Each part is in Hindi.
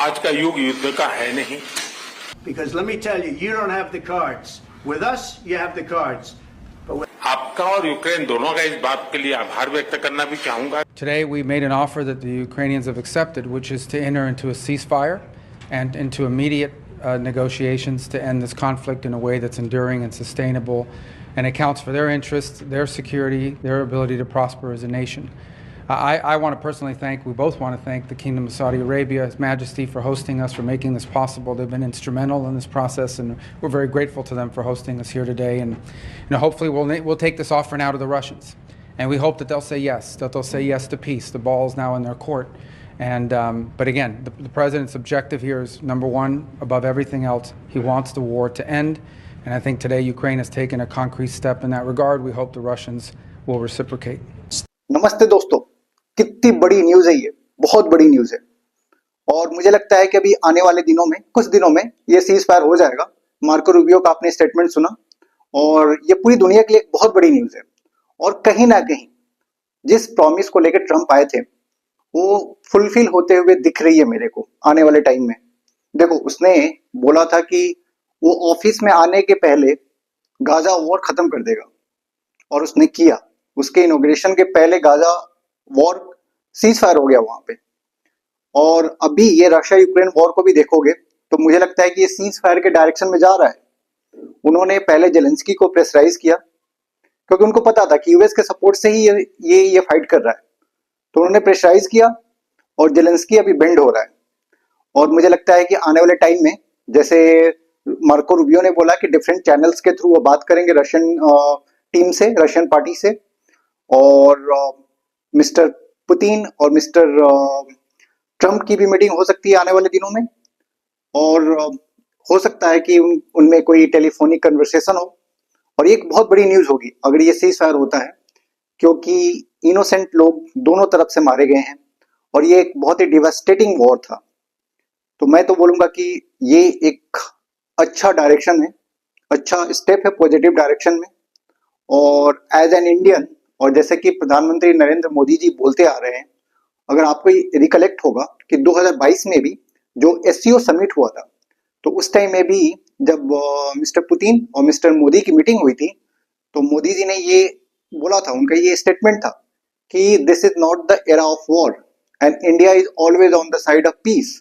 आज का युग युद्ध का है नहीं। Because let me tell you, you don't have the cards. With us, you have the cards. आपका और यूक्रेन दोनों का इस बात के लिए आभार व्यक्त करना भी चाहूंगा। Today we made an offer that the Ukrainians have accepted, which is to enter into a ceasefire and into immediate negotiations to end this conflict in a way that's enduring and sustainable and accounts for their interests, their security, their ability to prosper as a nation. I want to personally thank, we both want to thank the Kingdom of Saudi Arabia, His Majesty, for hosting us, for making this possible. They've been instrumental in this process, and we're very grateful to them for hosting us here today. And hopefully we'll take this offer now to the Russians, and we hope that they'll say yes, to peace. The ball is now in their court. And but again, the president's objective here is number one, above everything else, he wants the war to end. And I think today Ukraine has taken a concrete step in that regard. We hope the Russians will reciprocate. नमस्ते दोस्तों, कितनी बड़ी न्यूज है ये, बहुत बड़ी न्यूज है। और मुझे लगता है कि अभी आने वाले दिनों में, कुछ दिनों में ये सीज फायर हो जाएगा। मार्को रूबियो का आपने स्टेटमेंट सुना और ये पूरी दुनिया के लिए एक बहुत बड़ी न्यूज है। और कहीं ना कहीं जिस प्रॉमिस को लेकर ट्रंप आए थे वो फुलफिल होते हुए दिख रही है मेरे को आने वाले टाइम में। देखो, उसने बोला था कि वो ऑफिस में आने के पहले गाजा वॉर खत्म कर देगा और उसने किया। उसके इनॉग्रेशन के पहले गाजा वॉर सीज फायर हो गया वहां पे। और अभी ये रशिया यूक्रेन वॉर को भी देखोगे तो मुझे लगता है कि ये सीज फायर के डायरेक्शन में जा रहा है। उन्होंने पहले जेलेंस्की को प्रेशराइज किया क्योंकि उनको पता था कि यूएस के सपोर्ट से ही ये फाइट कर रहा है, तो उन्होंने प्रेशराइज किया और जेलेंस्की अभी बेंड हो रहा है। और मुझे लगता है कि आने वाले टाइम में, जैसे मार्को रूबियो ने बोला कि डिफरेंट चैनल्स के थ्रू वो बात करेंगे रशियन टीम से, रशियन पार्टी से, और मिस्टर पुतिन और मिस्टर ट्रंप की भी मीटिंग हो सकती है आने वाले दिनों में। और हो सकता है कि उनमें कोई टेलीफोनिक कन्वर्सेशन हो। और ये एक बहुत बड़ी न्यूज होगी अगर ये सीज फायर होता है, क्योंकि इनोसेंट लोग दोनों तरफ से मारे गए हैं और ये एक बहुत ही डिवास्टेटिंग वॉर था। तो मैं तो बोलूंगा कि ये एक अच्छा डायरेक्शन है, अच्छा स्टेप है पॉजिटिव डायरेक्शन में। और एज एन इंडियन, और जैसे कि प्रधानमंत्री नरेंद्र मोदी जी बोलते आ रहे हैं, अगर आपको रिकलेक्ट होगा कि 2022 में भी जो एससीओ समिट हुआ था, तो उस टाइम में भी जब मिस्टर पुतिन और मिस्टर मोदी की मीटिंग हुई थी, तो मोदी जी ने ये बोला था, उनका ये स्टेटमेंट था कि this is not the era of war and India is always on the side of peace.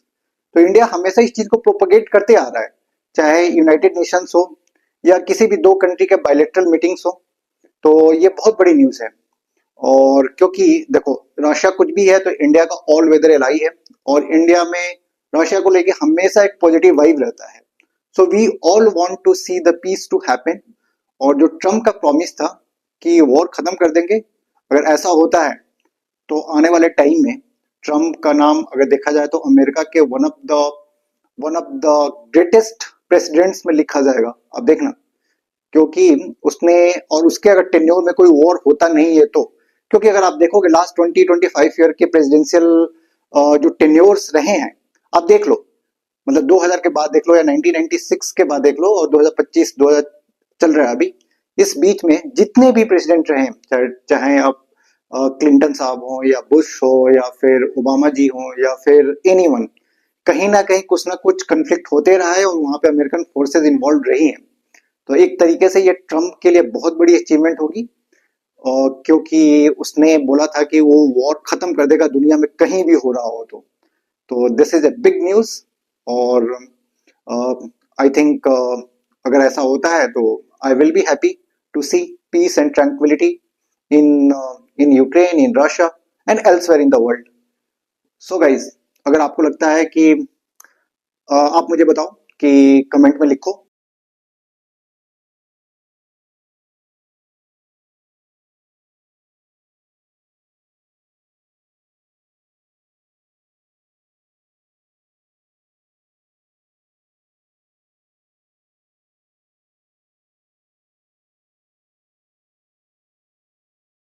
तो इंडिया हमेशा इस चीज को प्रोपोगेट करते आ रहा है, चाहे यूनाइटेड नेशंस हो या किसी भी दो कंट्री के बायलैटरल मीटिंग्स हो। तो ये बहुत बड़ी न्यूज है। और क्योंकि देखो, रशिया कुछ भी है तो इंडिया का ऑल वेदर एलाई है और इंडिया में रशिया को लेके हमेशा एक पॉजिटिव वाइब रहता है। So we all want to see the peace to happen. और जो ट्रम्प का प्रॉमिस था कि वॉर खत्म कर देंगे, अगर ऐसा होता है तो आने वाले टाइम में ट्रम्प का नाम अगर देखा जाए तो अमेरिका के one of the greatest presidents में लिखा जाएगा। अब देखना, क्योंकि उसने, और उसके अगर टेन्योर में कोई वॉर होता नहीं है तो, क्योंकि अगर आप देखोगे लास्ट 20-25 ईयर के प्रेसिडेंशियल जो टेन्योर्स रहे हैं, आप देख लो, मतलब 2000 के बाद देख लो या 1996 के बाद देख लो और 2025 चल रहा है अभी, इस बीच में जितने भी प्रेसिडेंट रहे हैं, चाहे आप क्लिंटन साहब हो या बुश हो या फिर ओबामा जी हो या फिर एनीवन, कहीं ना कहीं कुछ ना कुछ कंफ्लिक्ट होते रहा है और वहां पे अमेरिकन फोर्सेज इन्वॉल्व रही हैं। तो एक तरीके से ये ट्रम्प के लिए बहुत बड़ी अचीवमेंट होगी, क्योंकि उसने बोला था कि वो वॉर खत्म कर देगा दुनिया में कहीं भी हो रहा हो। तो this is a big news. और आई थिंक अगर ऐसा होता है तो I will be happy to see peace and tranquility in Ukraine, in Russia and elsewhere in the world. So guys, अगर आपको लगता है कि आप मुझे बताओ कि कमेंट में लिखो